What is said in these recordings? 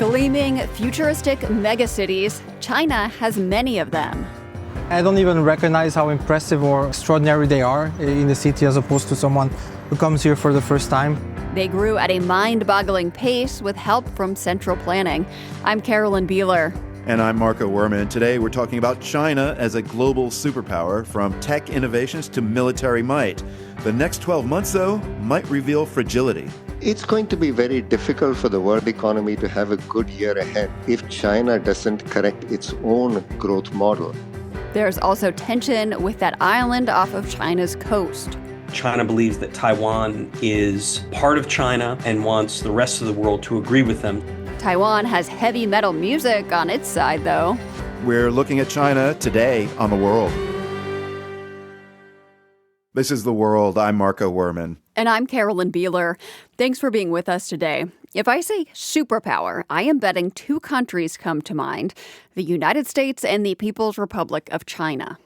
Gleaming, futuristic megacities, China has many of them. I don't even recognize how impressive or extraordinary they are in the city as opposed to someone who comes here for the first time. They grew at a mind-boggling pace with help from central planning. I'm Carolyn Beeler. And I'm Marco Werman. Today we're talking about China as a global superpower, from tech innovations to military might. The next 12 months, though, might reveal fragility. It's going to be very difficult for the world economy to have a good year ahead if China doesn't correct its own growth model. There's also tension with that island off of China's coast. China believes that Taiwan is part of China and wants the rest of the world to agree with them. Taiwan has heavy metal music on its side, though. We're looking at China today on The World. This is The World. I'm Marco Werman. And I'm Carolyn Beeler. Thanks for being with us today. If I say superpower, I am betting two countries come to mind: the United States and the People's Republic of China.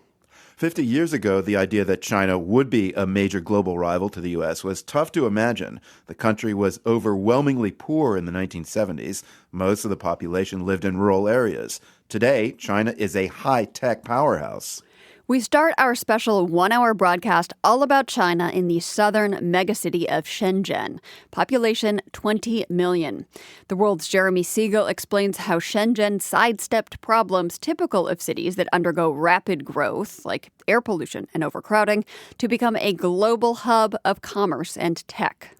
50 years ago, the idea that China would be a major global rival to the U.S. was tough to imagine. The country was overwhelmingly poor in the 1970s. Most of the population lived in rural areas. Today, China is a high-tech powerhouse. We start our special one-hour broadcast all about China in the southern megacity of Shenzhen. Population 20 million. The World's Jeremy Siegel explains how Shenzhen sidestepped problems typical of cities that undergo rapid growth, like air pollution and overcrowding, to become a global hub of commerce and tech.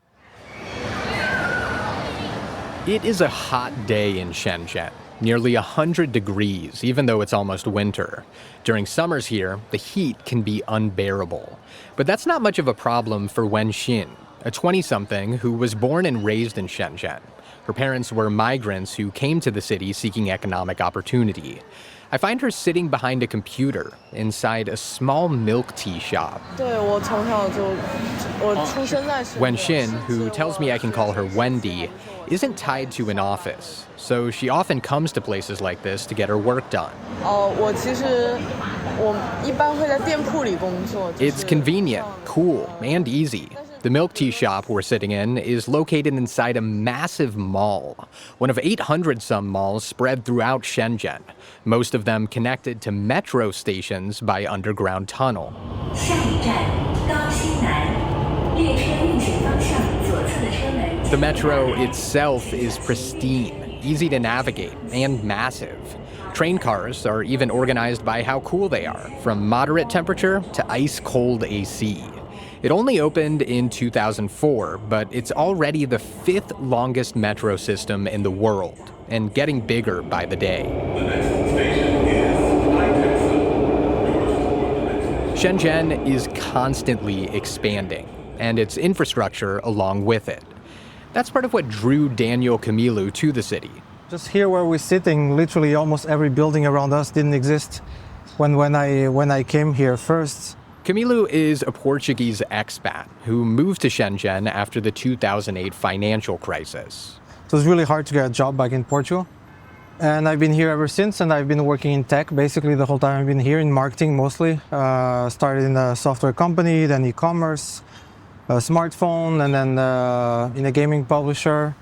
It is a hot day in Shenzhen. Nearly 100 degrees, even though it's almost winter. During summers here, the heat can be unbearable. But that's not much of a problem for Wen Xin, a 20-something who was born and raised in Shenzhen. Her parents were migrants who came to the city seeking economic opportunity. I find her sitting behind a computer inside a small milk tea shop. Wen Xin, who tells me I can call her Wendy, isn't tied to an office, so she often comes to places like this to get her work done. It's convenient, cool, and easy. The milk tea shop we're sitting in is located inside a massive mall, one of 800-some malls spread throughout Shenzhen, most of them connected to metro stations by underground tunnel. The metro itself is pristine, easy to navigate, and massive. Train cars are even organized by how cool they are, from moderate temperature to ice-cold AC. It only opened in 2004, but it's already the fifth longest metro system in the world, and getting bigger by the day. Shenzhen is constantly expanding, and its infrastructure along with it. That's part of what drew Daniel Camilu to the city. Just here where we're sitting, literally almost every building around us didn't exist when I came here first. Camilu is a Portuguese expat who moved to Shenzhen after the 2008 financial crisis. So it's really hard to get a job back in Portugal. And I've been here ever since, and I've been working in tech basically the whole time I've been here, in marketing mostly. Started in a software company, then e-commerce, a smartphone, and then in a gaming publisher.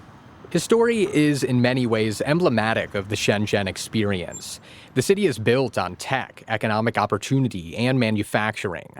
His story is in many ways emblematic of the Shenzhen experience. The city is built on tech, economic opportunity, and manufacturing.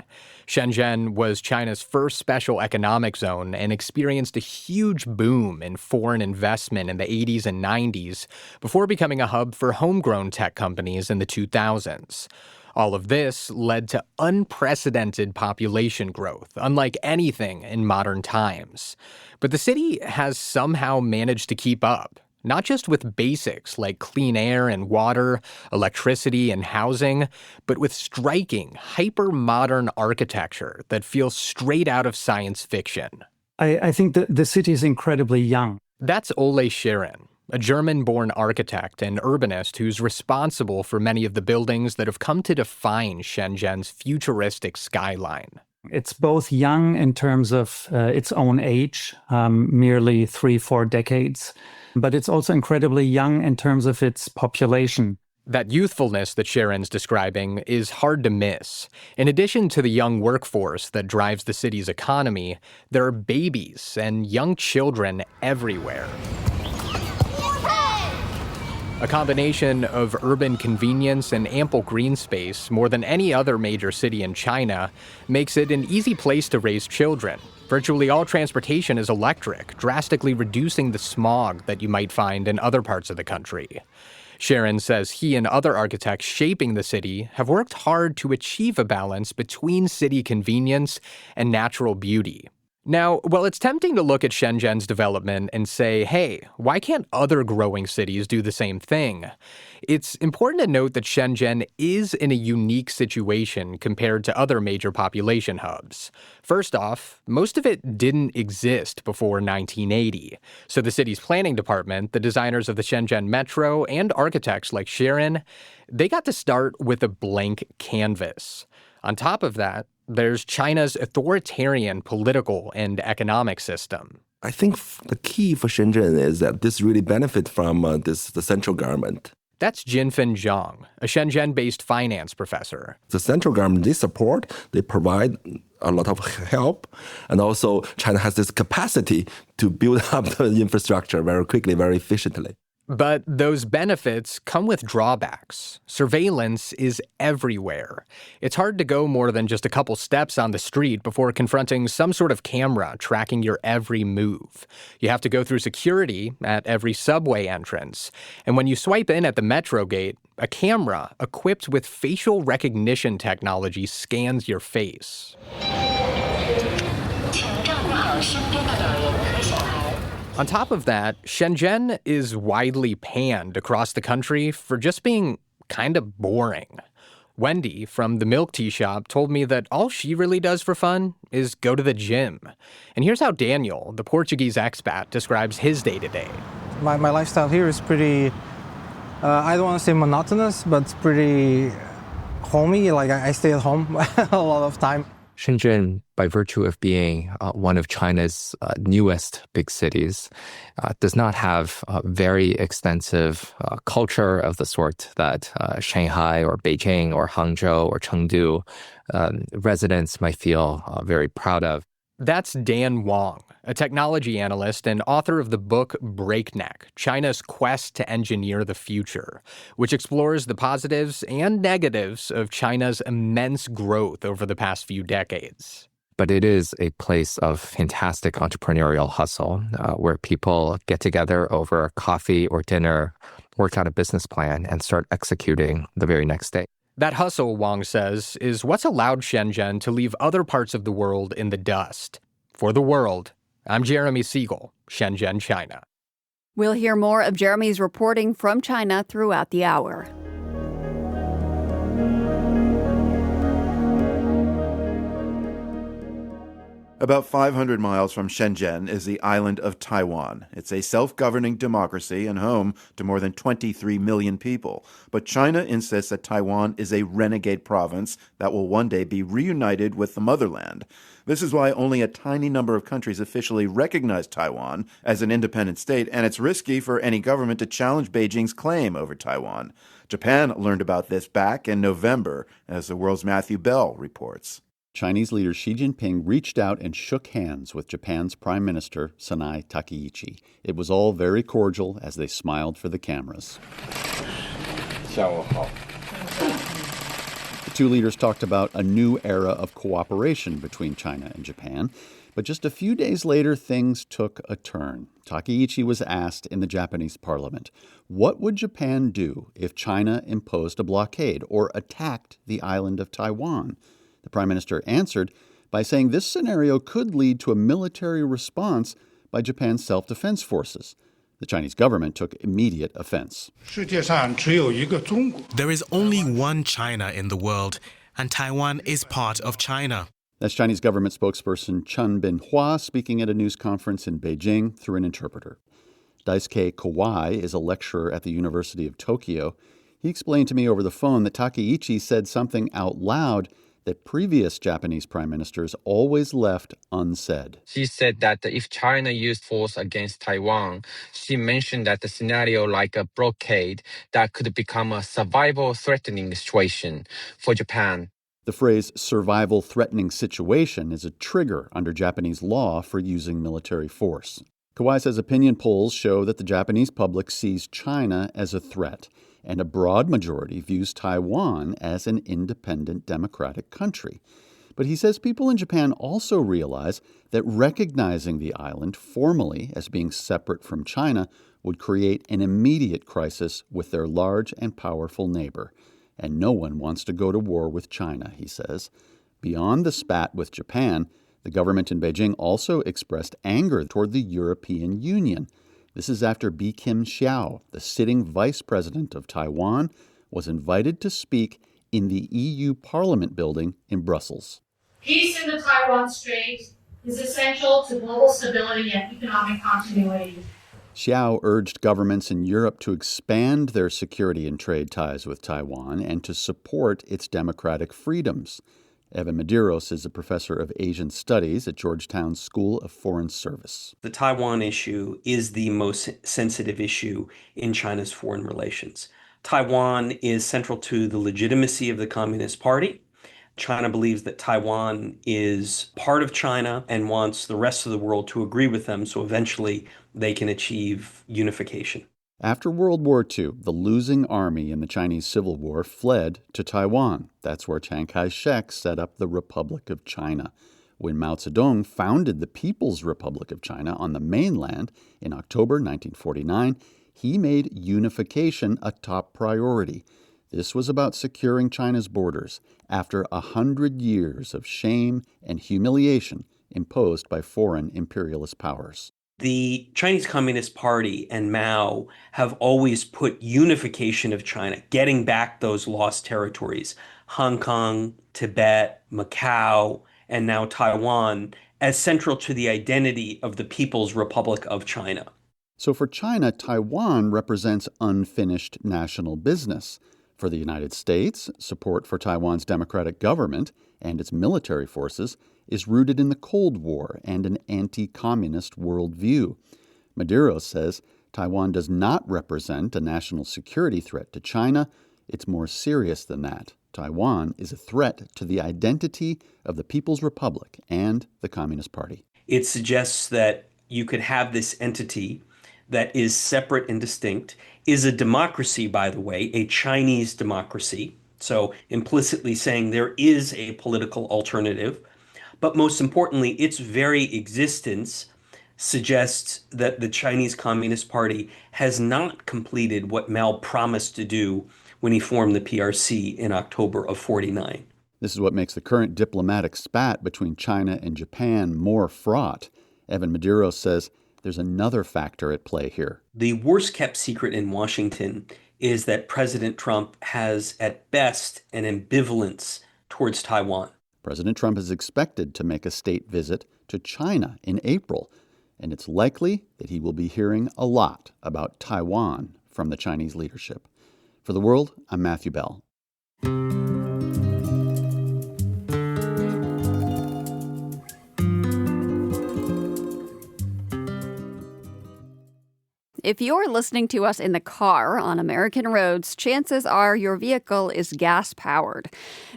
Shenzhen was China's first special economic zone and experienced a huge boom in foreign investment in the 80s and 90s before becoming a hub for homegrown tech companies in the 2000s. All of this led to unprecedented population growth, unlike anything in modern times. But the city has somehow managed to keep up, not just with basics like clean air and water, electricity and housing, but with striking, hyper-modern architecture that feels straight out of science fiction. I think the city is incredibly young. That's Ole Scheren, a German-born architect and urbanist who's responsible for many of the buildings that have come to define Shenzhen's futuristic skyline. It's both young in terms of its own age, merely 3-4 decades, but it's also incredibly young in terms of its population. That youthfulness that Sharon's describing is hard to miss. In addition to the young workforce that drives the city's economy, there are babies and young children everywhere. A combination of urban convenience and ample green space, more than any other major city in China, makes it an easy place to raise children. Virtually all transportation is electric, drastically reducing the smog that you might find in other parts of the country. Sharon says he and other architects shaping the city have worked hard to achieve a balance between city convenience and natural beauty. Now, while it's tempting to look at Shenzhen's development and say, hey, why can't other growing cities do the same thing? It's important to note that Shenzhen is in a unique situation compared to other major population hubs. First off, most of it didn't exist before 1980. So the city's planning department, the designers of the Shenzhen Metro, and architects like Sharon, they got to start with a blank canvas. On top of that, there's China's authoritarian political and economic system. I think the key for Shenzhen is that this really benefits from the central government. That's Jinfen Zhang, a Shenzhen-based finance professor. The central government, they provide a lot of help. And also China has this capacity to build up the infrastructure very quickly, very efficiently. But those benefits come with drawbacks. Surveillance is everywhere. It's hard to go more than just a couple steps on the street before confronting some sort of camera tracking your every move. You have to go through security at every subway entrance. And when you swipe in at the metro gate, a camera equipped with facial recognition technology scans your face. On top of that, Shenzhen is widely panned across the country for just being kind of boring. Wendy from the milk tea shop told me that all she really does for fun is go to the gym. And here's how Daniel, the Portuguese expat, describes his day-to-day. My lifestyle here is pretty, I don't want to say monotonous, but it's pretty homey. Like I stay at home a lot of time. Shenzhen, by virtue of being one of China's newest big cities, does not have a very extensive culture of the sort that Shanghai or Beijing or Hangzhou or Chengdu residents might feel very proud of. That's Dan Wang, a technology analyst and author of the book Breakneck, China's Quest to Engineer the Future, which explores the positives and negatives of China's immense growth over the past few decades. But it is a place of fantastic entrepreneurial hustle where people get together over coffee or dinner, work out a business plan, and start executing the very next day. That hustle, Wang says, is what's allowed Shenzhen to leave other parts of the world in the dust. For The World, I'm Jeremy Siegel, Shenzhen, China. We'll hear more of Jeremy's reporting from China throughout the hour. About 500 miles from Shenzhen is the island of Taiwan. It's a self-governing democracy and home to more than 23 million people. But China insists that Taiwan is a renegade province that will one day be reunited with the motherland. This is why only a tiny number of countries officially recognize Taiwan as an independent state, and it's risky for any government to challenge Beijing's claim over Taiwan. Japan learned about this back in November, as the world's Matthew Bell reports. Chinese leader Xi Jinping reached out and shook hands with Japan's Prime Minister Sanai Takaichi. It was all very cordial as they smiled for the cameras. The two leaders talked about a new era of cooperation between China and Japan. But just a few days later, things took a turn. Takaichi was asked in the Japanese parliament, what would Japan do if China imposed a blockade or attacked the island of Taiwan? The Prime Minister answered by saying this scenario could lead to a military response by Japan's self-defense forces. The Chinese government took immediate offense. There is only one China in the world, and Taiwan is part of China. That's Chinese government spokesperson Chen Binhua speaking at a news conference in Beijing through an interpreter. Daisuke Kawai is a lecturer at the University of Tokyo. He explained to me over the phone that Takaichi said something out loud that previous Japanese prime ministers always left unsaid. She said that if China used force against Taiwan, she mentioned that the scenario like a blockade that could become a survival-threatening situation for Japan. The phrase survival-threatening situation is a trigger under Japanese law for using military force. Kawai says opinion polls show that the Japanese public sees China as a threat, and a broad majority views Taiwan as an independent democratic country. But he says people in Japan also realize that recognizing the island formally as being separate from China would create an immediate crisis with their large and powerful neighbor. And no one wants to go to war with China, he says. Beyond the spat with Japan, the government in Beijing also expressed anger toward the European Union. This is after Bi Kim Xiao, the sitting vice president of Taiwan, was invited to speak in the EU Parliament building in Brussels. Peace in the Taiwan Strait is essential to global stability and economic continuity. Xiao urged governments in Europe to expand their security and trade ties with Taiwan and to support its democratic freedoms. Evan Medeiros is a professor of Asian Studies at Georgetown's School of Foreign Service. The Taiwan issue is the most sensitive issue in China's foreign relations. Taiwan is central to the legitimacy of the Communist Party. China believes that Taiwan is part of China and wants the rest of the world to agree with them so eventually they can achieve unification. After World War II, the losing army in the Chinese Civil War fled to Taiwan. That's where Chiang Kai-shek set up the Republic of China. When Mao Zedong founded the People's Republic of China on the mainland in October 1949, he made unification a top priority. This was about securing China's borders after 100 years of shame and humiliation imposed by foreign imperialist powers. The Chinese Communist Party and Mao have always put unification of China, getting back those lost territories, Hong Kong, Tibet, Macau, and now Taiwan, as central to the identity of the People's Republic of China. So for China, Taiwan represents unfinished national business. For the United States, support for Taiwan's democratic government and its military forces is rooted in the Cold War and an anti-communist worldview. Medeiros says Taiwan does not represent a national security threat to China. It's more serious than that. Taiwan is a threat to the identity of the People's Republic and the Communist Party. It suggests that you could have this entity that is separate and distinct, is a democracy, by the way, a Chinese democracy. So implicitly saying there is a political alternative. But most importantly, its very existence suggests that the Chinese Communist Party has not completed what Mao promised to do when he formed the PRC in October of 49. This is what makes the current diplomatic spat between China and Japan more fraught. Evan Medeiros says there's another factor at play here. The worst kept secret in Washington is that President Trump has, at best, an ambivalence towards Taiwan. President Trump is expected to make a state visit to China in April, and it's likely that he will be hearing a lot about Taiwan from the Chinese leadership. For The World, I'm Matthew Bell. If you're listening to us in the car on American roads, chances are your vehicle is gas-powered.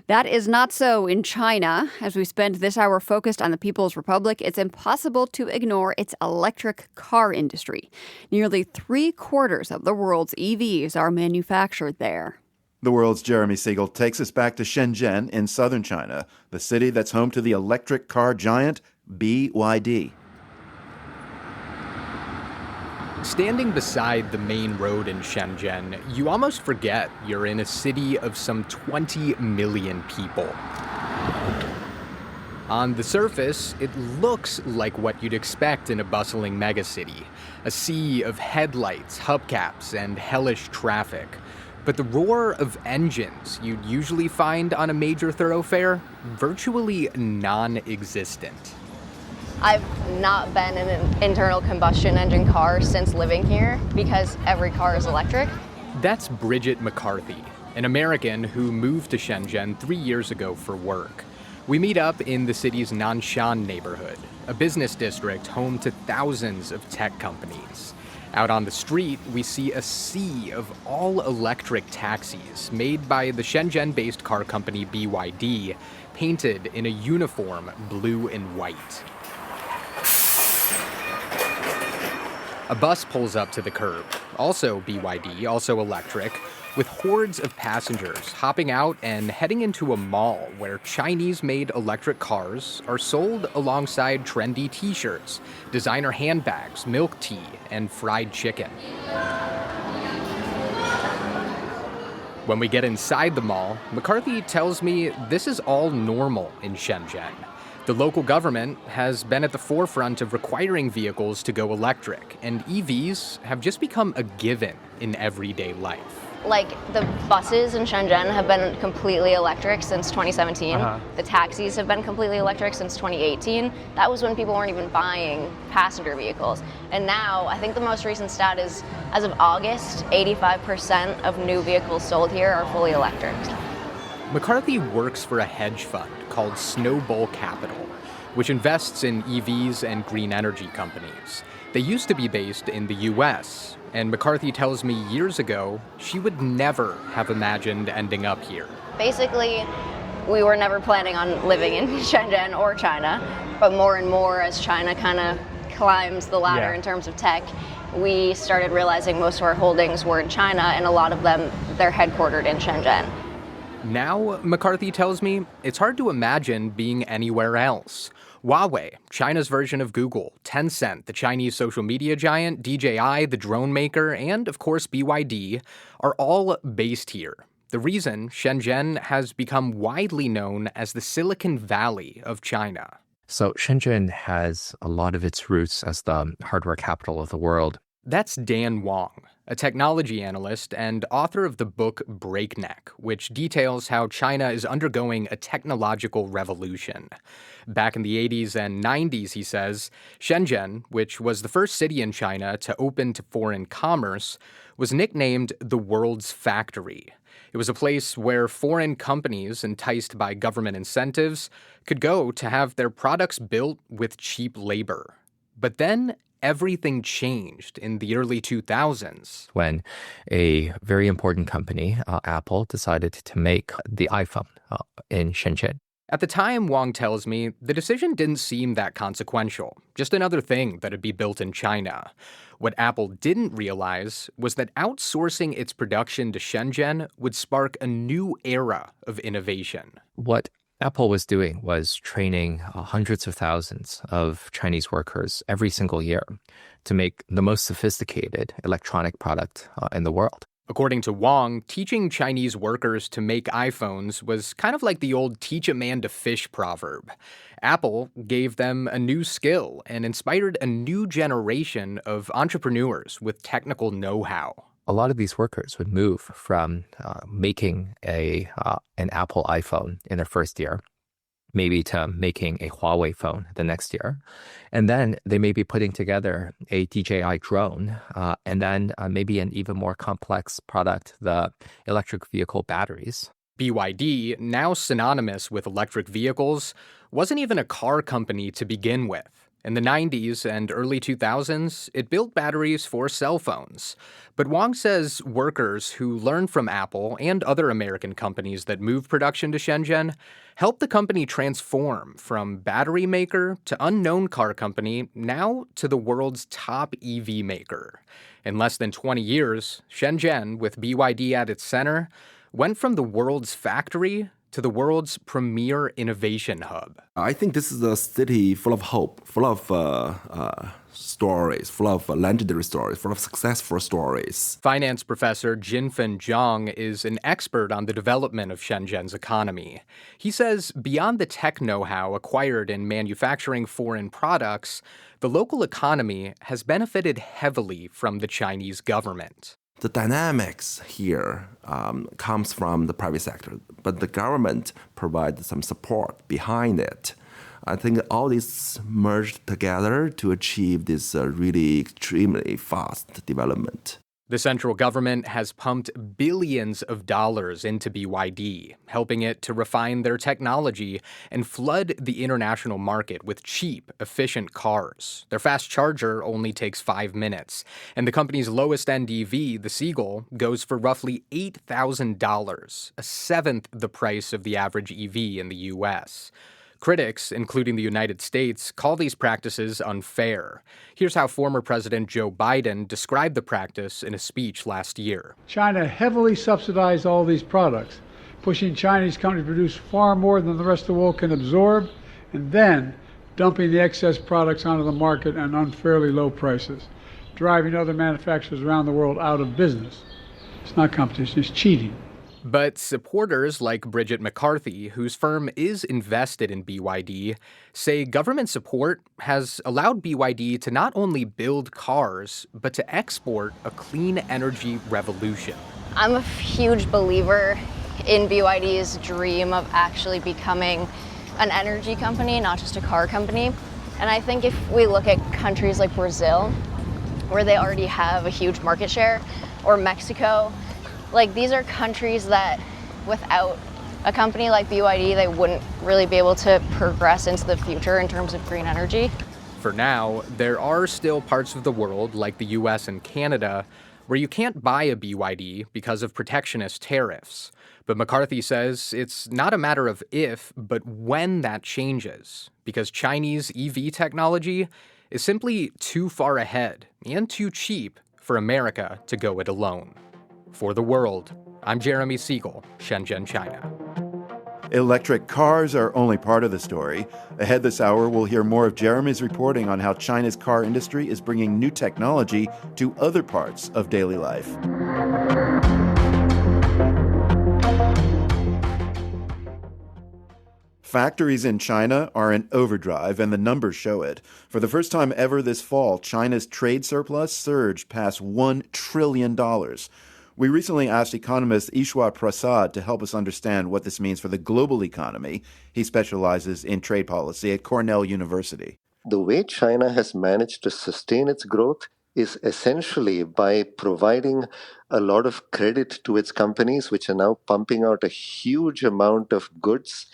That is not so in China. As we spend this hour focused on the People's Republic, it's impossible to ignore its electric car industry. Nearly 3/4 of the world's EVs are manufactured there. The World's Jeremy Siegel takes us back to Shenzhen in southern China, the city that's home to the electric car giant BYD. Standing beside the main road in Shenzhen, you almost forget you're in a city of some 20 million people. On the surface, it looks like what you'd expect in a bustling megacity, a sea of headlights, hubcaps, and hellish traffic. But the roar of engines you'd usually find on a major thoroughfare, virtually non-existent. I've not been in an internal combustion engine car since living here because every car is electric. That's Bridget McCarthy, an American who moved to Shenzhen 3 years ago for work. We meet up in the city's Nanshan neighborhood, a business district home to thousands of tech companies. Out on the street, we see a sea of all-electric taxis made by the Shenzhen-based car company BYD, painted in a uniform blue and white. A bus pulls up to the curb, also BYD, also electric, with hordes of passengers hopping out and heading into a mall where Chinese-made electric cars are sold alongside trendy t-shirts, designer handbags, milk tea, and fried chicken. When we get inside the mall, McCarthy tells me this is all normal in Shenzhen. The local government has been at the forefront of requiring vehicles to go electric, and EVs have just become a given in everyday life. Like, the buses in Shenzhen have been completely electric since 2017. The taxis have been completely electric since 2018. That was when people weren't even buying passenger vehicles. And now, I think the most recent stat is, as of August, 85% of new vehicles sold here are fully electric. McCarthy works for a hedge fund called Snowball Capital, which invests in EVs and green energy companies. They used to be based in the US, and McCarthy tells me years ago she would never have imagined ending up here. Basically, we were never planning on living in Shenzhen or China, but more and more as China kind of climbs the ladder in terms of tech, we started realizing most of our holdings were in China, and a lot of them, they're headquartered in Shenzhen. Now, McCarthy tells me, it's hard to imagine being anywhere else. Huawei, China's version of Google, Tencent, the Chinese social media giant, DJI, the drone maker, and, of course, BYD, are all based here. The reason Shenzhen has become widely known as the Silicon Valley of China. So Shenzhen has a lot of its roots as the hardware capital of the world. That's Dan Wang, a technology analyst and author of the book Breakneck, which details how China is undergoing a technological revolution. Back in the 80s and 90s, he says, Shenzhen, which was the first city in China to open to foreign commerce, was nicknamed the world's factory. It was a place where foreign companies, enticed by government incentives, could go to have their products built with cheap labor. But then everything changed in the early 2000s. When a very important company, Apple, decided to make the iPhone in Shenzhen. At the time, Wang tells me, the decision didn't seem that consequential, just another thing that'd be built in China. What Apple didn't realize was that outsourcing its production to Shenzhen would spark a new era of innovation. What Apple was doing was training hundreds of thousands of Chinese workers every single year to make the most sophisticated electronic product in the world. According to Wang, teaching Chinese workers to make iPhones was kind of like the old teach a man to fish proverb. Apple gave them a new skill and inspired a new generation of entrepreneurs with technical know-how. A lot of these workers would move from making an Apple iPhone in their first year, maybe to making a Huawei phone the next year. And then they may be putting together a DJI drone, and then maybe an even more complex product, the electric vehicle batteries. BYD, now synonymous with electric vehicles, wasn't even a car company to begin with. In the 90s and early 2000s, it built batteries for cell phones. But Wang says workers who learned from Apple and other American companies that moved production to Shenzhen helped the company transform from battery maker to unknown car company, now to the world's top EV maker. In less than 20 years, Shenzhen, with BYD at its center, went from the world's factory to the world's premier innovation hub. I think this is a city full of hope, full of stories, full of legendary stories, full of successful stories. Finance professor Jinfen Zhang is an expert on the development of Shenzhen's economy. He says beyond the tech know-how acquired in manufacturing foreign products, the local economy has benefited heavily from the Chinese government. The dynamics here comes from the private sector, but the government provides some support behind it. I think all this merged together to achieve this really extremely fast development. The central government has pumped billions of dollars into BYD, helping it to refine their technology and flood the international market with cheap, efficient cars. Their fast charger only takes 5 minutes, and the company's lowest-end EV, the Siegel, goes for roughly $8,000, a seventh the price of the average EV in the U.S. Critics, including the United States, call these practices unfair. Here's how former President Joe Biden described the practice in a speech last year. China heavily subsidized all these products, pushing Chinese companies to produce far more than the rest of the world can absorb, and then dumping the excess products onto the market at unfairly low prices, driving other manufacturers around the world out of business. It's not competition, it's cheating. But supporters like Bridget McCarthy, whose firm is invested in BYD, say government support has allowed BYD to not only build cars, but to export a clean energy revolution. I'm a huge believer in BYD's dream of actually becoming an energy company, not just a car company. And I think if we look at countries like Brazil, where they already have a huge market share, or Mexico, like these are countries that without a company like BYD, they wouldn't really be able to progress into the future in terms of green energy. For now, there are still parts of the world, like the US and Canada, where you can't buy a BYD because of protectionist tariffs. But McCarthy says it's not a matter of if, but when that changes, because Chinese EV technology is simply too far ahead and too cheap for America to go it alone. For The World, I'm Jeremy Siegel, Shenzhen, China. Electric cars are only part of the story. Ahead this hour, we'll hear more of Jeremy's reporting on how China's car industry is bringing new technology to other parts of daily life. Factories in China are in overdrive, and the numbers show it. For the first time ever this fall, China's trade surplus surged past $1 trillion. We recently asked economist Ishwar Prasad to help us understand what this means for the global economy. He specializes in trade policy at Cornell University. The way China has managed to sustain its growth is essentially by providing a lot of credit to its companies, which are now pumping out a huge amount of goods.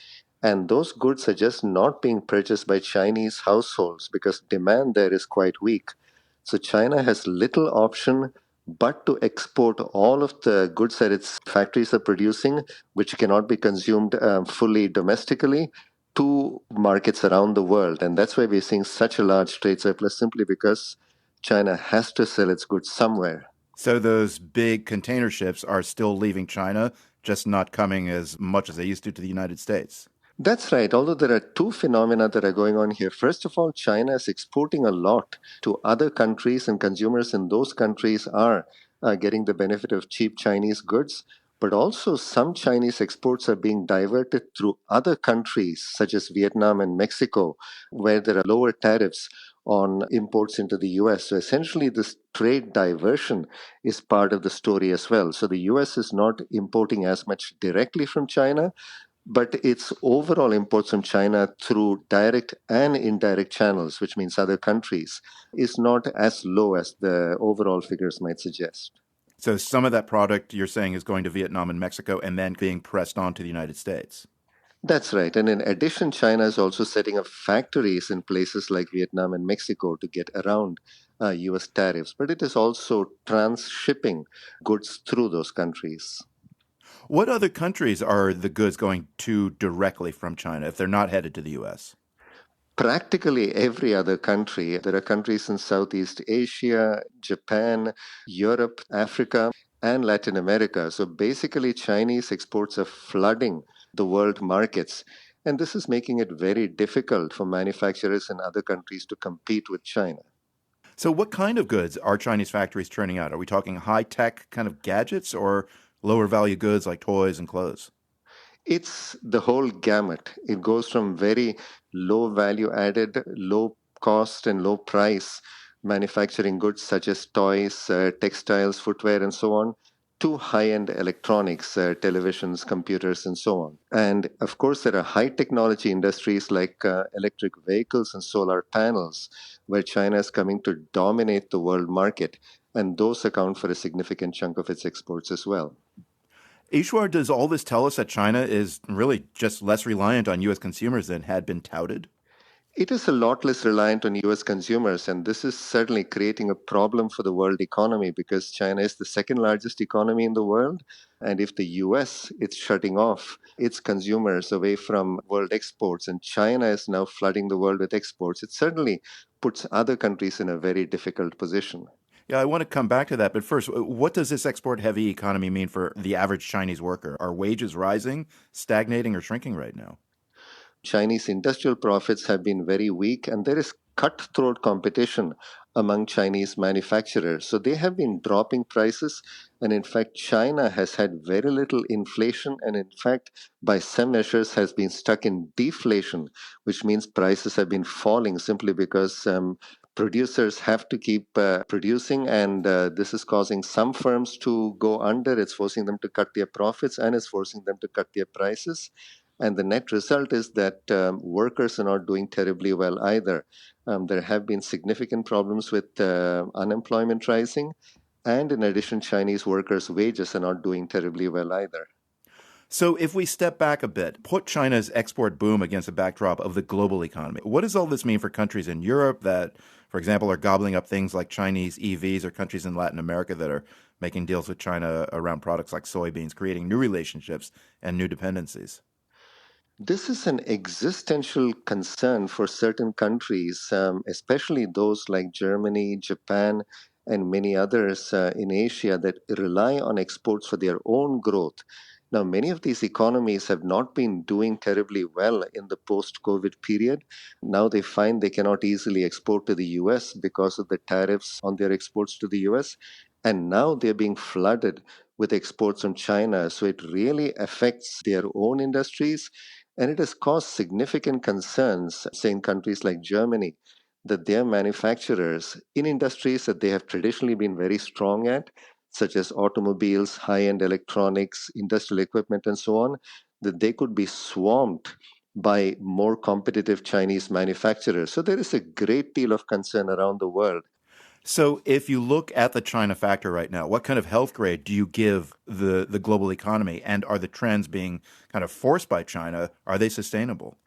And those goods are just not being purchased by Chinese households because demand there is quite weak. So China has little option but to export all of the goods that its factories are producing, which cannot be consumed fully domestically, to markets around the world. And that's why we're seeing such a large trade surplus, simply because China has to sell its goods somewhere. So those big container ships are still leaving China, just not coming as much as they used to the United States. That's right, although there are two phenomena that are going on here. First of all, China is exporting a lot to other countries, and consumers in those countries are getting the benefit of cheap Chinese goods. But also some Chinese exports are being diverted through other countries, such as Vietnam and Mexico, where there are lower tariffs on imports into the US. So essentially, this trade diversion is part of the story as well. So the US is not importing as much directly from China, but its overall imports from China through direct and indirect channels, which means other countries, is not as low as the overall figures might suggest. So some of that product you're saying is going to Vietnam and Mexico and then being pressed on to the United States. That's right. And in addition, China is also setting up factories in places like Vietnam and Mexico to get around US tariffs. But it is also transshipping goods through those countries. What other countries are the goods going to directly from China if they're not headed to the U.S.? Practically every other country. There are countries in Southeast Asia, Japan, Europe, Africa, and Latin America. So basically, Chinese exports are flooding the world markets. And this is making it very difficult for manufacturers in other countries to compete with China. So what kind of goods are Chinese factories churning out? Are we talking high-tech kind of gadgets or lower value goods like toys and clothes? It's the whole gamut. It goes from very low value added, low cost and low price manufacturing goods such as toys, textiles, footwear, and so on, to high-end electronics, televisions, computers, and so on. And of course, there are high technology industries like electric vehicles and solar panels, where China is coming to dominate the world market. And those account for a significant chunk of its exports as well. Ishwar, does all this tell us that China is really just less reliant on U.S. consumers than had been touted? It is a lot less reliant on US consumers, and this is certainly creating a problem for the world economy because China is the second largest economy in the world. And if the US is shutting off its consumers away from world exports, and China is now flooding the world with exports, it certainly puts other countries in a very difficult position. Yeah, I want to come back to that. But first, what does this export-heavy economy mean for the average Chinese worker? Are wages rising, stagnating, or shrinking right now? Chinese industrial profits have been very weak, and there is cutthroat competition among Chinese manufacturers. So they have been dropping prices. And in fact, China has had very little inflation. And in fact, by some measures, has been stuck in deflation, which means prices have been falling simply because producers have to keep producing. And this is causing some firms to go under. It's forcing them to cut their profits and it's forcing them to cut their prices. And the net result is that workers are not doing terribly well either. There have been significant problems with unemployment rising. And in addition, Chinese workers' wages are not doing terribly well either. So if we step back a bit, put China's export boom against the backdrop of the global economy, what does all this mean for countries in Europe that, for example, are gobbling up things like Chinese EVs, or countries in Latin America that are making deals with China around products like soybeans, creating new relationships and new dependencies? This is an existential concern for certain countries, especially those like Germany, Japan, and many others in Asia that rely on exports for their own growth. Now, many of these economies have not been doing terribly well in the post-COVID period. Now they find they cannot easily export to the US because of the tariffs on their exports to the US. And now they're being flooded with exports from China. So it really affects their own industries. And it has caused significant concerns, say, in countries like Germany, that their manufacturers in industries that they have traditionally been very strong at, such as automobiles, high-end electronics, industrial equipment, and so on, that they could be swamped by more competitive Chinese manufacturers. So there is a great deal of concern around the world. So if you look at the China factor right now, what kind of health grade do you give the global economy? And are the trends being kind of forced by China, are they sustainable?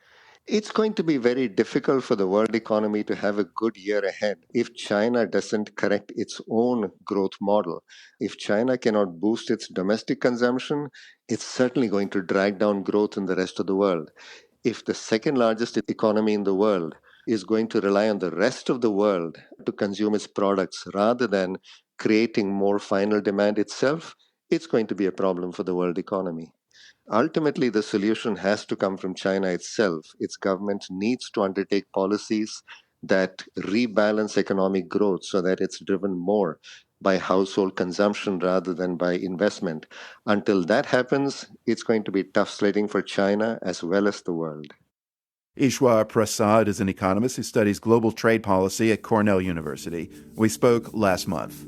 It's going to be very difficult for the world economy to have a good year ahead if China doesn't correct its own growth model. If China cannot boost its domestic consumption, it's certainly going to drag down growth in the rest of the world. If the second largest economy in the world is going to rely on the rest of the world to consume its products rather than creating more final demand itself, it's going to be a problem for the world economy. Ultimately, the solution has to come from China itself. Its government needs to undertake policies that rebalance economic growth so that it's driven more by household consumption rather than by investment. Until that happens, it's going to be tough sledding for China as well as the world. Ishwar Prasad is an economist who studies global trade policy at Cornell University. We spoke last month.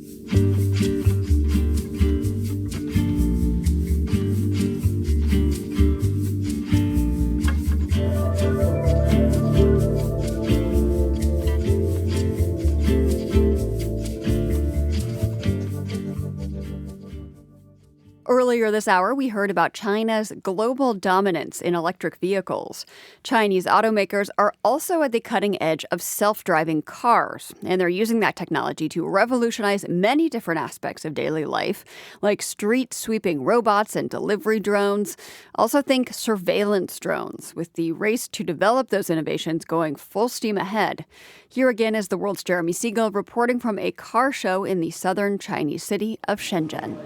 Earlier this hour, we heard about China's global dominance in electric vehicles. Chinese automakers are also at the cutting edge of self-driving cars, and they're using that technology to revolutionize many different aspects of daily life, like street-sweeping robots and delivery drones. Also think surveillance drones, with the race to develop those innovations going full steam ahead. Here again is the world's Jeremy Siegel reporting from a car show in the southern Chinese city of Shenzhen.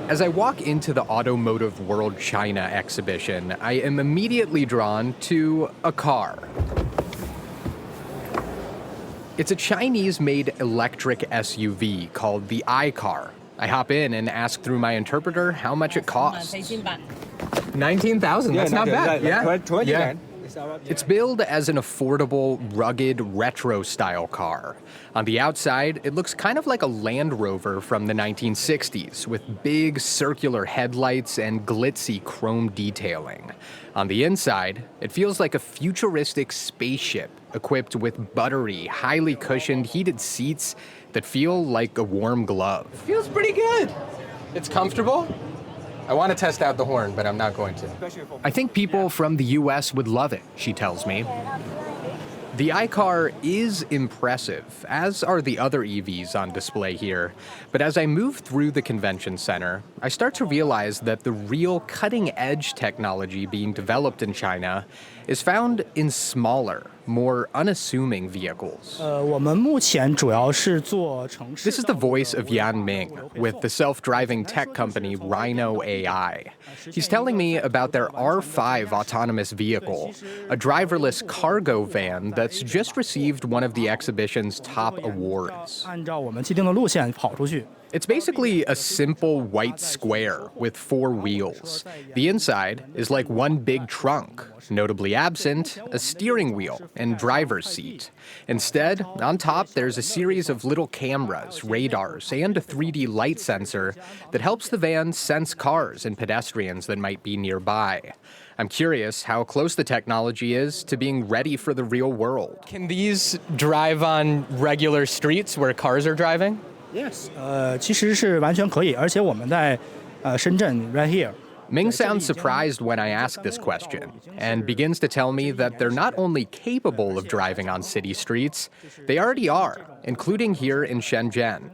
As I walk into the Automotive World China Exhibition, I am immediately drawn to a car. It's a Chinese-made electric SUV called the iCar. I hop in and ask through my interpreter how much it costs. 19,000, that's not bad. Yeah. It's billed as an affordable, rugged, retro-style car. On the outside, it looks kind of like a Land Rover from the 1960s, with big circular headlights and glitzy chrome detailing. On the inside, it feels like a futuristic spaceship equipped with buttery, highly cushioned, heated seats that feel like a warm glove. Feels pretty good. It's comfortable? I want to test out the horn, but I'm not going to. I think people from the US would love it, she tells me. The iCar is impressive, as are the other EVs on display here. But as I move through the convention center, I start to realize that the real cutting-edge technology being developed in China is found in smaller, more unassuming vehicles. This is the voice of Yan Ming with the self-driving tech company Rhino AI. He's telling me about their R5 autonomous vehicle, a driverless cargo van that's just received one of the exhibition's top awards. It's basically a simple white square with 4 wheels. The inside is like one big trunk, notably absent a steering wheel and driver's seat. Instead, on top, there's a series of little cameras, radars, and a 3D light sensor that helps the van sense cars and pedestrians that might be nearby. I'm curious how close the technology is to being ready for the real world. Can these drive on regular streets where cars are driving? Yes, 其实是完全可以，而且我们在深圳 right here. Ming sounds surprised when I ask this question and begins to tell me that they're not only capable of driving on city streets, they already are, including here in Shenzhen.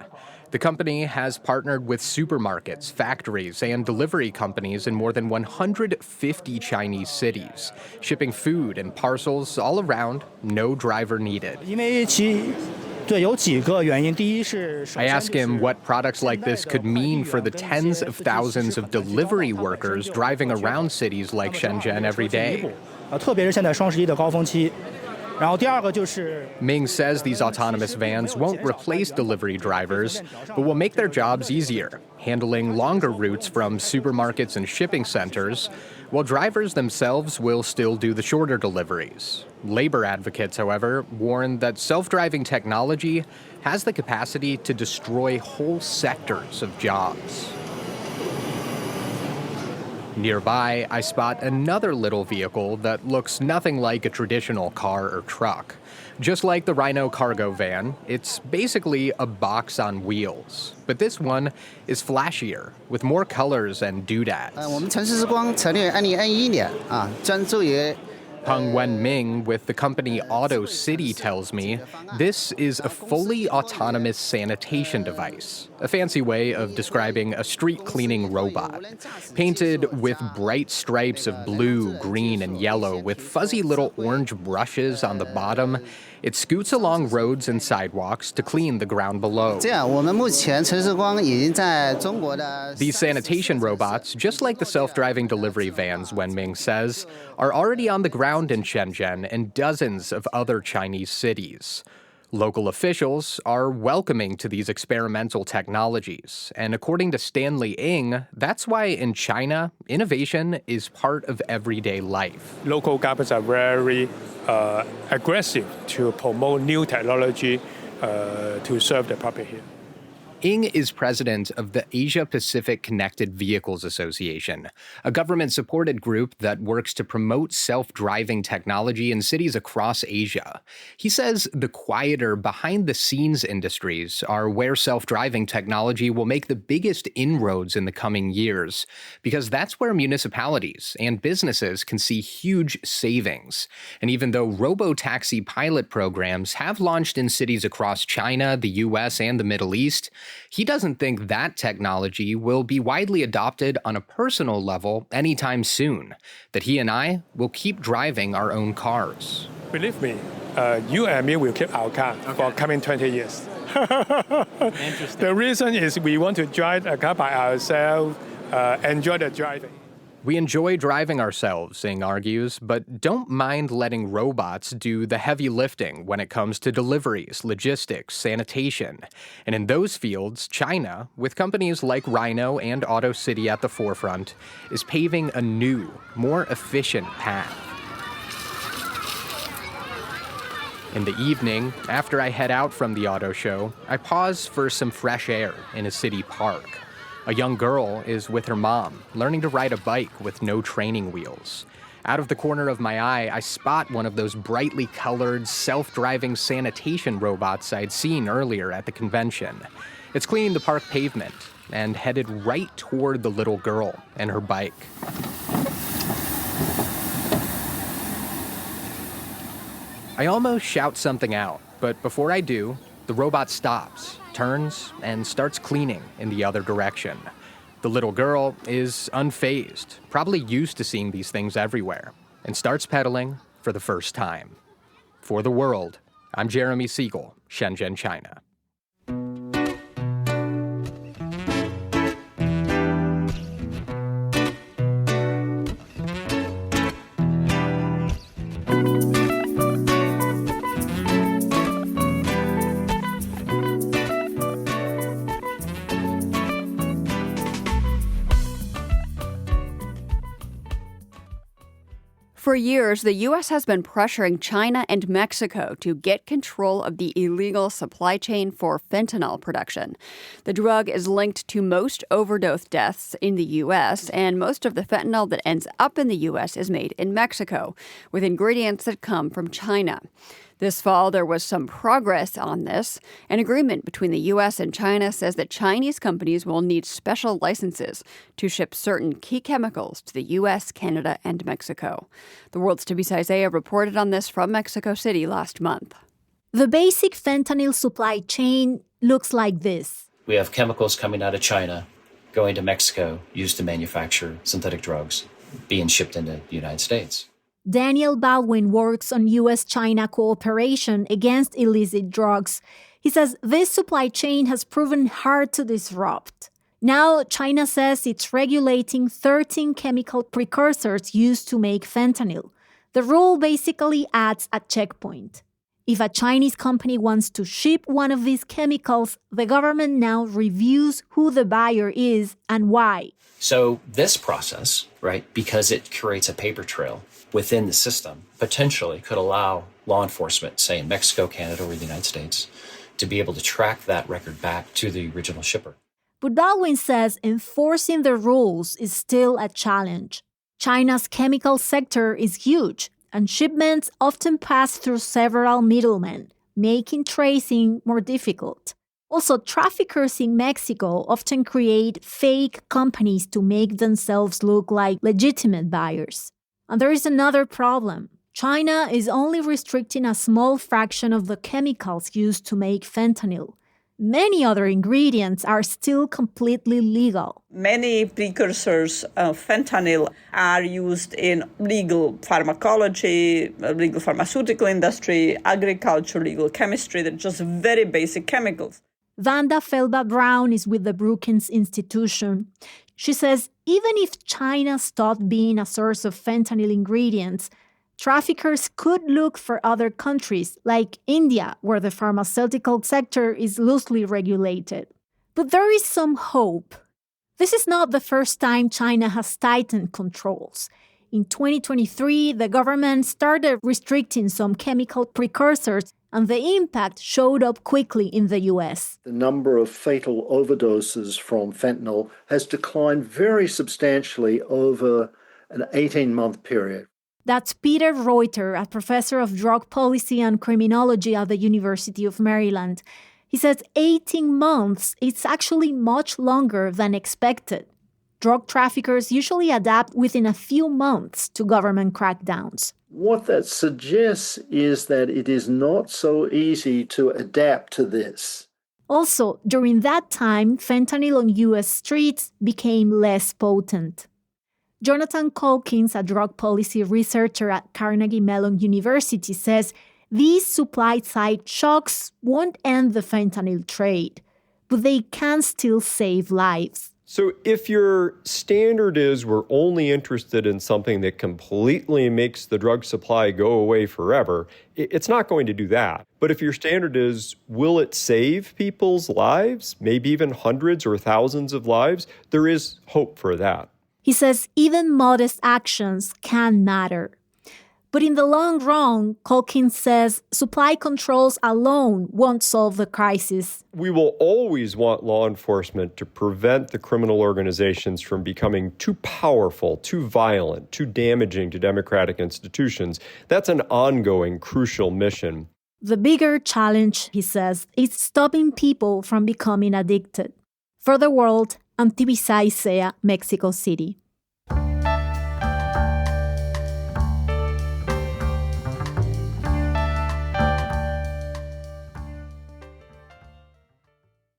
The company has partnered with supermarkets, factories, and delivery companies in more than 150 Chinese cities, shipping food and parcels all around, no driver needed. I ask him what products like this could mean for the tens of thousands of delivery workers driving around cities like Shenzhen every day. Ming says these autonomous vans won't replace delivery drivers, but will make their jobs easier, handling longer routes from supermarkets and shipping centers, while drivers themselves will still do the shorter deliveries. Labor advocates, however, warn that self-driving technology has the capacity to destroy whole sectors of jobs. Nearby, I spot another little vehicle that looks nothing like a traditional car or truck. Just like the Rhino cargo van, it's basically a box on wheels. But this one is flashier, with more colors and doodads. Peng Wen-ming with the company Auto City tells me this is a fully autonomous sanitation device, a fancy way of describing a street cleaning robot. Painted with bright stripes of blue, green, and yellow with fuzzy little orange brushes on the bottom, it scoots along roads and sidewalks to clean the ground below. These sanitation robots, just like the self-driving delivery vans, Wenming says, are already on the ground in Shenzhen and dozens of other Chinese cities. Local officials are welcoming to these experimental technologies, and according to Stanley Ng, that's why in China, innovation is part of everyday life. Local governments are very aggressive to promote new technology to serve the public here. Ng is president of the Asia-Pacific Connected Vehicles Association, a government-supported group that works to promote self-driving technology in cities across Asia. He says the quieter, behind-the-scenes industries are where self-driving technology will make the biggest inroads in the coming years, because that's where municipalities and businesses can see huge savings. And even though robo-taxi pilot programs have launched in cities across China, the US, and the Middle East, he doesn't think that technology will be widely adopted on a personal level anytime soon, that he and I will keep driving our own cars. Believe me, you and me will keep our car for coming 20 years. The reason is we want to drive a car by ourselves, enjoy the driving. We enjoy driving ourselves, Ng argues, but don't mind letting robots do the heavy lifting when it comes to deliveries, logistics, sanitation. And in those fields, China, with companies like Rhino and Auto City at the forefront, is paving a new, more efficient path. In the evening, after I head out from the auto show, I pause for some fresh air in a city park. A young girl is with her mom, learning to ride a bike with no training wheels. Out of the corner of my eye, I spot one of those brightly colored, self-driving sanitation robots I'd seen earlier at the convention. It's cleaning the park pavement and headed right toward the little girl and her bike. I almost shout something out, but before I do, the robot stops, turns, and starts cleaning in the other direction. The little girl is unfazed, probably used to seeing these things everywhere, and starts pedaling for the first time. For the World, I'm Jeremy Siegel, Shenzhen, China. For years, the U.S. has been pressuring China and Mexico to get control of the illegal supply chain for fentanyl production. The drug is linked to most overdose deaths in the U.S., and most of the fentanyl that ends up in the U.S. is made in Mexico, with ingredients that come from China. This fall, there was some progress on this. An agreement between the U.S. and China says that Chinese companies will need special licenses to ship certain key chemicals to the U.S., Canada, and Mexico. The World's Tibis Isaiah reported on this from Mexico City last month. The basic fentanyl supply chain looks like this. We have chemicals coming out of China, going to Mexico, used to manufacture synthetic drugs, being shipped into the United States. Daniel Baldwin works on U.S.-China cooperation against illicit drugs. He says this supply chain has proven hard to disrupt. Now, China says it's regulating 13 chemical precursors used to make fentanyl. The rule basically adds a checkpoint. If a Chinese company wants to ship one of these chemicals, the government now reviews who the buyer is and why. So this process, right, because it creates a paper trail within the system, potentially could allow law enforcement, say in Mexico, Canada, or the United States, to be able to track that record back to the original shipper. But Baldwin says enforcing the rules is still a challenge. China's chemical sector is huge, and shipments often pass through several middlemen, making tracing more difficult. Also, traffickers in Mexico often create fake companies to make themselves look like legitimate buyers. And there is another problem. China is only restricting a small fraction of the chemicals used to make fentanyl. Many other ingredients are still completely legal. Many precursors of fentanyl are used in legal pharmacology, legal pharmaceutical industry, agriculture, legal chemistry. They're just very basic chemicals. Vanda Felba-Brown is with the Brookings Institution. She says even if China stopped being a source of fentanyl ingredients, traffickers could look for other countries, like India, where the pharmaceutical sector is loosely regulated. But there is some hope. This is not the first time China has tightened controls. In 2023, the government started restricting some chemical precursors, and the impact showed up quickly in the U.S. The number of fatal overdoses from fentanyl has declined very substantially over an 18-month period. That's Peter Reuter, a professor of drug policy and criminology at the University of Maryland. He says 18 months is actually much longer than expected. Drug traffickers usually adapt within a few months to government crackdowns. What that suggests is that it is not so easy to adapt to this. Also, during that time, fentanyl on U.S. streets became less potent. Jonathan Calkins, a drug policy researcher at Carnegie Mellon University, says these supply-side shocks won't end the fentanyl trade, but they can still save lives. So if your standard is we're only interested in something that completely makes the drug supply go away forever, it's not going to do that. But if your standard is will it save people's lives, maybe even hundreds or thousands of lives, there is hope for that. He says even modest actions can matter. But in the long run, Calkins says supply controls alone won't solve the crisis. We will always want law enforcement to prevent the criminal organizations from becoming too powerful, too violent, too damaging to democratic institutions. That's an ongoing, crucial mission. The bigger challenge, he says, is stopping people from becoming addicted. For the world, I'm Tibisay Isea, Mexico City.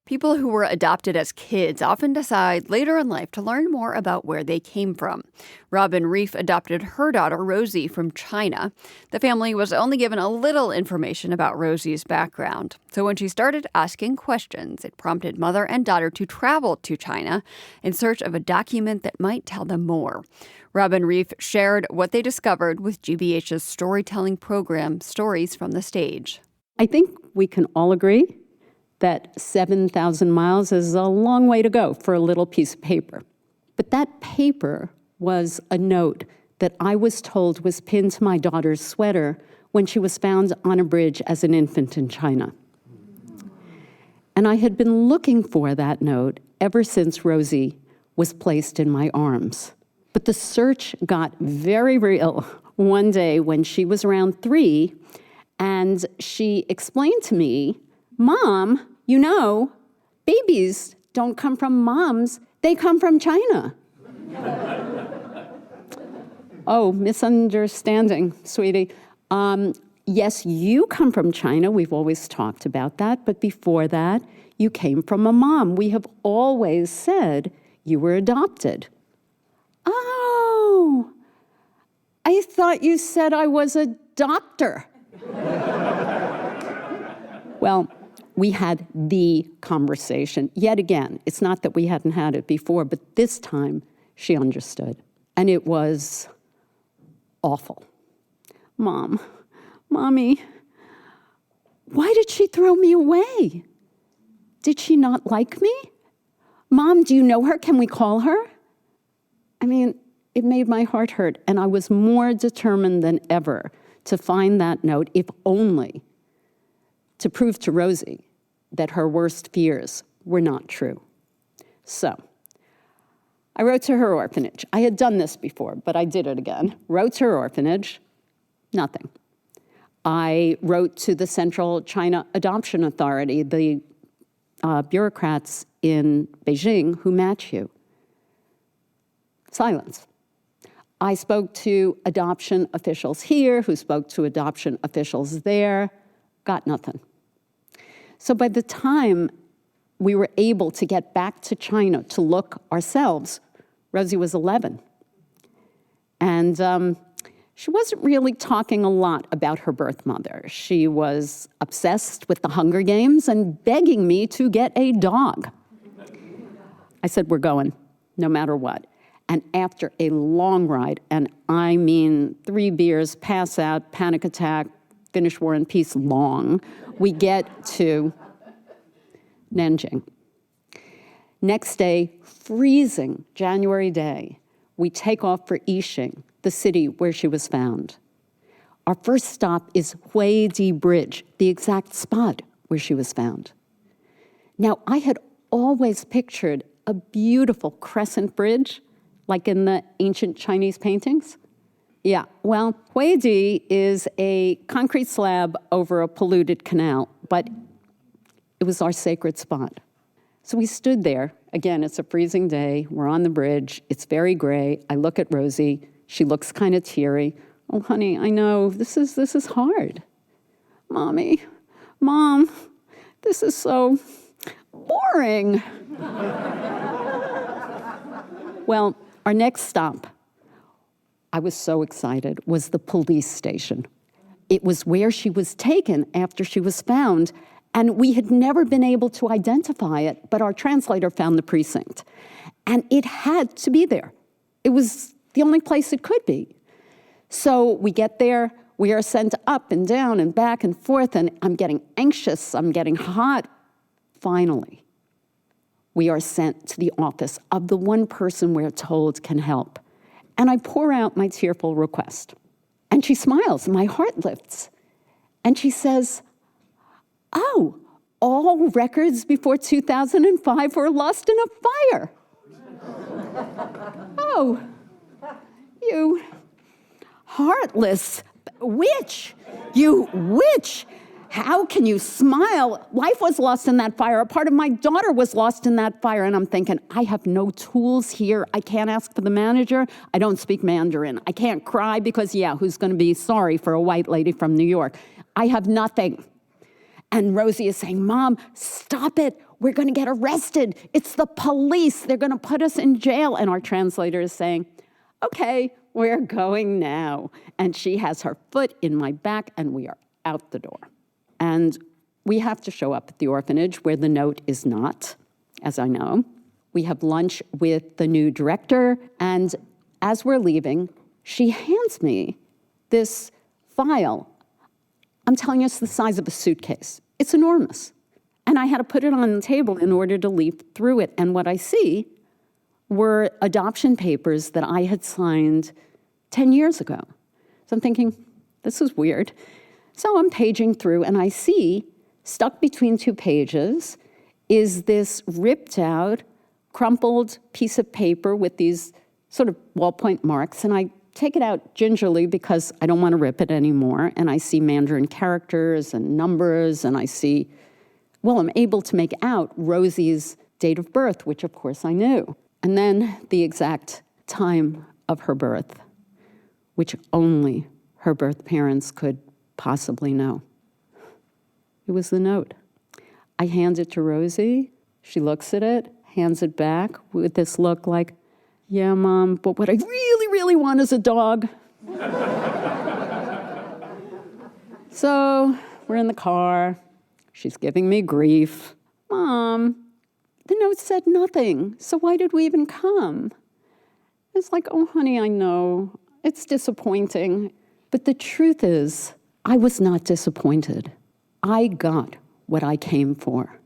People who were adopted as kids often decide later in life to learn more about where they came from. Robin Reef adopted her daughter Rosie from China. The family was only given a little information about Rosie's background. So when she started asking questions, it prompted mother and daughter to travel to China in search of a document that might tell them more. Robin Reef shared what they discovered with GBH's storytelling program, Stories from the Stage. I think we can all agree that 7,000 miles is a long way to go for a little piece of paper. But that paper was a note that I was told was pinned to my daughter's sweater when she was found on a bridge as an infant in China. And I had been looking for that note ever since Rosie was placed in my arms. But the search got very real one day when she was around 3, and she explained to me, "Mom, you know, babies don't come from moms, they come from China." Oh, misunderstanding, sweetie. Yes, you come from China. We've always talked about that. But before that, you came from a mom. We have always said you were adopted. Oh, I thought you said I was a doctor. Well, we had the conversation. Yet again, it's not that we hadn't had it before, but this time she understood. And it was awful. Mommy, why did she throw me away? Did she not like me? Mom, do you know her? Can we call her? I mean, it made my heart hurt, and I was more determined than ever to find that note, if only to prove to Rosie that her worst fears were not true. So I wrote to her orphanage. I had done this before, but I did it again. Wrote to her orphanage, nothing. I wrote to the Central China Adoption Authority, the bureaucrats in Beijing who match you. Silence. I spoke to adoption officials here, who spoke to adoption officials there, got nothing. So by the time we were able to get back to China to look ourselves, Rosie was 11. And she wasn't really talking a lot about her birth mother. She was obsessed with the Hunger Games and begging me to get a dog. I said, we're going, no matter what. And after a long ride, and I mean 3 beers, pass out, panic attack, finish War and Peace long, we get to Nanjing. Next day, freezing January day, we take off for Yixing, the city where she was found. Our first stop is Huidi Bridge, the exact spot where she was found. Now, I had always pictured a beautiful crescent bridge, like in the ancient Chinese paintings. Yeah, well, Huidi is a concrete slab over a polluted canal, but it was our sacred spot. So we stood there. Again, it's a freezing day. We're on the bridge. It's very gray. I look at Rosie. She looks kind of teary. Oh, honey, I know, this is hard. Mom, this is so boring. Well, our next stop, I was so excited, was the police station. It was where she was taken after she was found, and we had never been able to identify it, but our translator found the precinct. And it had to be there. It was the only place it could be. So we get there, we are sent up and down and back and forth, and I'm getting anxious, I'm getting hot. Finally, we are sent to the office of the one person we're told can help. And I pour out my tearful request. And she smiles, and my heart lifts. And she says, oh, all records before 2005 were lost in a fire. Oh, you heartless witch, you witch. how can you smile? Life was lost in that fire. A part of my daughter was lost in that fire. And I'm thinking, I have no tools here. I can't ask for the manager. I don't speak Mandarin. I can't cry because, who's going to be sorry for a white lady from New York? I have nothing. And Rosie is saying, Mom, stop it. We're going to get arrested. It's the police. They're going to put us in jail. And our translator is saying, okay, we're going now. And she has her foot in my back, and we are out the door. And we have to show up at the orphanage where the note is not, as I know. We have lunch with the new director, and as we're leaving, she hands me this file. I'm telling you, it's the size of a suitcase. It's enormous. And I had to put it on the table in order to leaf through it. And what I see were adoption papers that I had signed 10 years ago. So I'm thinking, this is weird. So I'm paging through, and I see, stuck between two pages, is this ripped out, crumpled piece of paper with these sort of ballpoint marks. And I take it out gingerly because I don't want to rip it anymore. And I see Mandarin characters and numbers, and I see, I'm able to make out Rosie's date of birth, which of course I knew. And then the exact time of her birth, which only her birth parents could possibly know. It was the note. I hand it to Rosie. She looks at it, hands it back with this look like, yeah, Mom, but what I really, really want is a dog. So we're in the car. She's giving me grief. Mom, the note said nothing, so why did we even come? It's like, oh, honey, I know. It's disappointing. But the truth is, I was not disappointed. I got what I came for.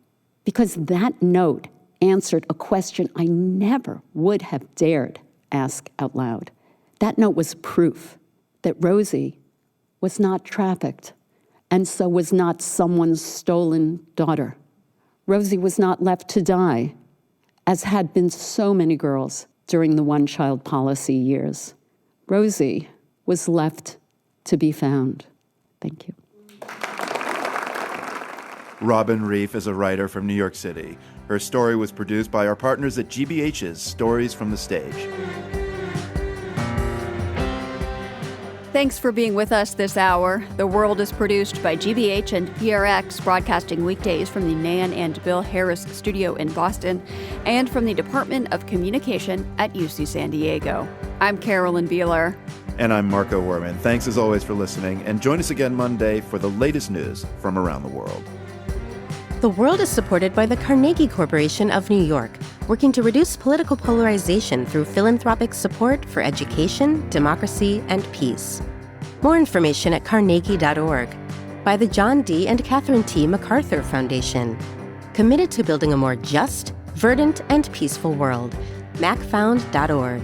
Because that note answered a question I never would have dared ask out loud. That note was proof that Rosie was not trafficked, and so was not someone's stolen daughter. Rosie was not left to die, as had been so many girls during the one-child policy years. Rosie was left to be found. Thank you. Robin Reif is a writer from New York City. Her story was produced by our partners at GBH's Stories from the Stage. Thanks for being with us this hour. The World is produced by GBH and PRX, broadcasting weekdays from the Nan and Bill Harris studio in Boston and from the Department of Communication at UC San Diego. I'm Carolyn Beeler. And I'm Marco Werman. Thanks as always for listening, and join us again Monday for the latest news from around the world. The World is supported by the Carnegie Corporation of New York, working to reduce political polarization through philanthropic support for education, democracy, and peace. More information at carnegie.org. By the John D. and Catherine T. MacArthur Foundation. Committed to building a more just, verdant, and peaceful world. macfound.org.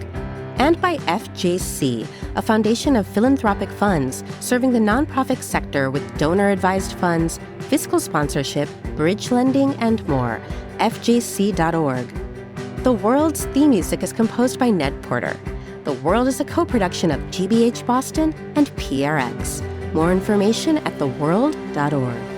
And by FJC, a foundation of philanthropic funds serving the nonprofit sector with donor-advised funds, fiscal sponsorship, bridge lending, and more. FJC.org. The World's theme music is composed by Ned Porter. The World is a co-production of GBH Boston and PRX. More information at theworld.org.